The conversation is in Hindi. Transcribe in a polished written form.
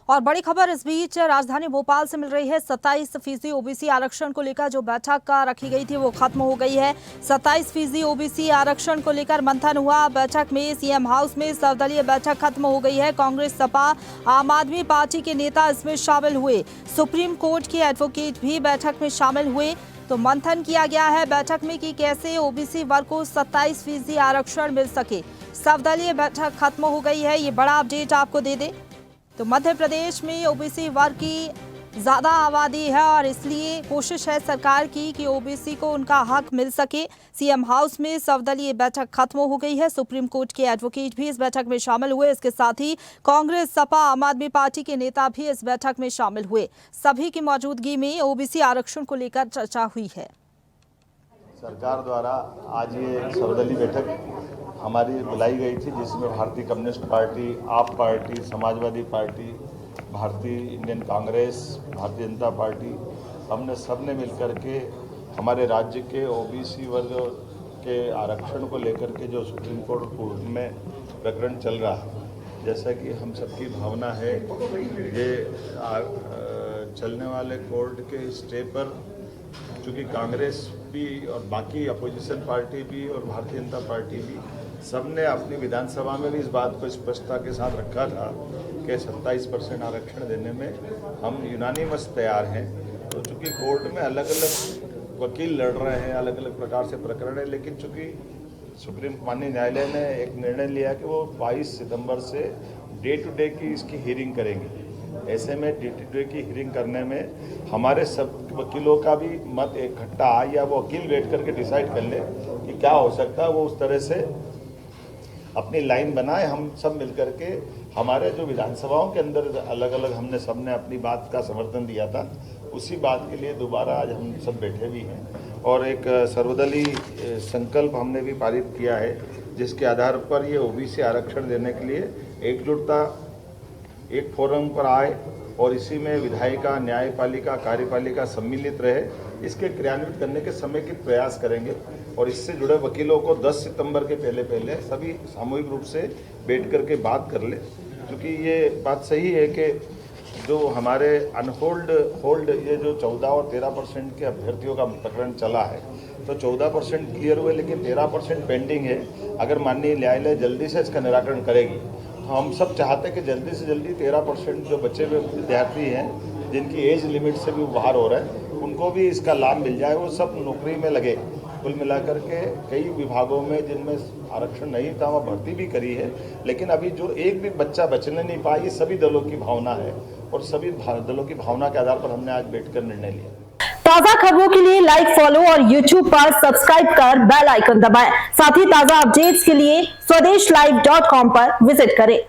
और बड़ी खबर इस बीच राजधानी भोपाल से मिल रही है। 27% ओबीसी आरक्षण को लेकर जो बैठक रखी गई थी वो खत्म हो गई है। 27% ओबीसी आरक्षण को लेकर मंथन हुआ। बैठक में सीएम हाउस में सर्वदलीय बैठक खत्म हो गई है। कांग्रेस, सपा, आम आदमी पार्टी के नेता इसमें शामिल हुए। सुप्रीम कोर्ट के एडवोकेट भी बैठक में शामिल हुए। तो मंथन किया गया है बैठक में कि कैसे ओबीसी वर्ग को 27% आरक्षण मिल सके। सर्वदलीय बैठक खत्म हो गई है। ये बड़ा अपडेट आपको दे दे तो मध्य प्रदेश में ओबीसी वर्ग की ज्यादा आबादी है और इसलिए कोशिश है सरकार की कि ओबीसी को उनका हक मिल सके। सीएम हाउस में सर्वदलीय बैठक खत्म हो गई है। सुप्रीम कोर्ट के एडवोकेट भी इस बैठक में शामिल हुए। इसके साथ ही कांग्रेस, सपा, आम आदमी पार्टी के नेता भी इस बैठक में शामिल हुए। सभी की मौजूदगी में ओबीसी आरक्षण को लेकर चर्चा हुई है। सरकार द्वारा आज ये सर्वदलीय बैठक हमारी बुलाई गई थी, जिसमें भारतीय कम्युनिस्ट पार्टी, आप पार्टी, समाजवादी पार्टी, भारतीय इंडियन कांग्रेस, भारतीय जनता पार्टी, हमने सबने मिलकर के हमारे राज्य के ओबीसी वर्ग के आरक्षण को लेकर के जो सुप्रीम कोर्ट में प्रकरण चल रहा है, जैसा कि हम सबकी भावना है, ये चलने वाले कोर्ट के स्टे पर चूँकि कांग्रेस भी और बाकी अपोजिशन पार्टी भी और भारतीय जनता पार्टी भी सबने अपनी विधानसभा में भी इस बात को स्पष्टता के साथ रखा था कि 27% आरक्षण देने में हम यूनानिमस तैयार हैं। तो चूँकि कोर्ट में अलग अलग वकील लड़ रहे हैं, अलग अलग प्रकार से प्रकरण है, लेकिन चूँकि सुप्रीम माननीय न्यायालय ने एक निर्णय लिया कि वो 22 सितंबर से डे टू डे की इसकी हियरिंग करेंगे। ऐसे में डे टू डे की हियरिंग करने में हमारे सब वकीलों का भी मत इकट्ठा आए या वो वकील बैठ करके डिसाइड कर ले कि क्या हो सकता है, वो उस तरह से अपनी लाइन बनाए। हम सब मिलकर के हमारे जो विधानसभाओं के अंदर अलग अलग हमने सबने अपनी बात का समर्थन दिया था, उसी बात के लिए दोबारा आज हम सब बैठे भी हैं और एक सर्वदलीय संकल्प हमने भी पारित किया है, जिसके आधार पर ये ओबीसी आरक्षण देने के लिए एकजुटता एक फोरम पर आए और इसी में विधायिका, न्यायपालिका, कार्यपालिका सम्मिलित रहे। इसके क्रियान्वित करने के समय के प्रयास करेंगे और इससे जुड़े वकीलों को 10 सितंबर के पहले सभी सामूहिक रूप से बैठ कर के बात कर ले। क्योंकि ये बात सही है कि जो हमारे होल्ड ये जो 14 और 13% के अभ्यर्थियों का प्रकरण चला है, तो 14% क्लियर हुए लेकिन 13% पेंडिंग है। अगर माननीय न्यायालय जल्दी से इसका निराकरण करेगी, हम सब चाहते हैं कि जल्दी से जल्दी 13% जो बचे हुए विद्यार्थी हैं, जिनकी एज लिमिट से भी बाहर हो रहा है, उनको भी इसका लाभ मिल जाए, वो सब नौकरी में लगे। कुल मिलाकर के कई विभागों में जिनमें आरक्षण नहीं था वहाँ भर्ती भी करी है, लेकिन अभी जो एक भी बच्चा बचने नहीं पाया, ये सभी दलों की भावना है और सभी दलों की भावना के आधार पर हमने आज बैठकर निर्णय लिया। ताजा खबरों के लिए लाइक, फॉलो और YouTube पर सब्सक्राइब कर बेल आइकन दबाएं। साथ ही ताजा अपडेट्स के लिए swedeshlive.com पर विजिट करें।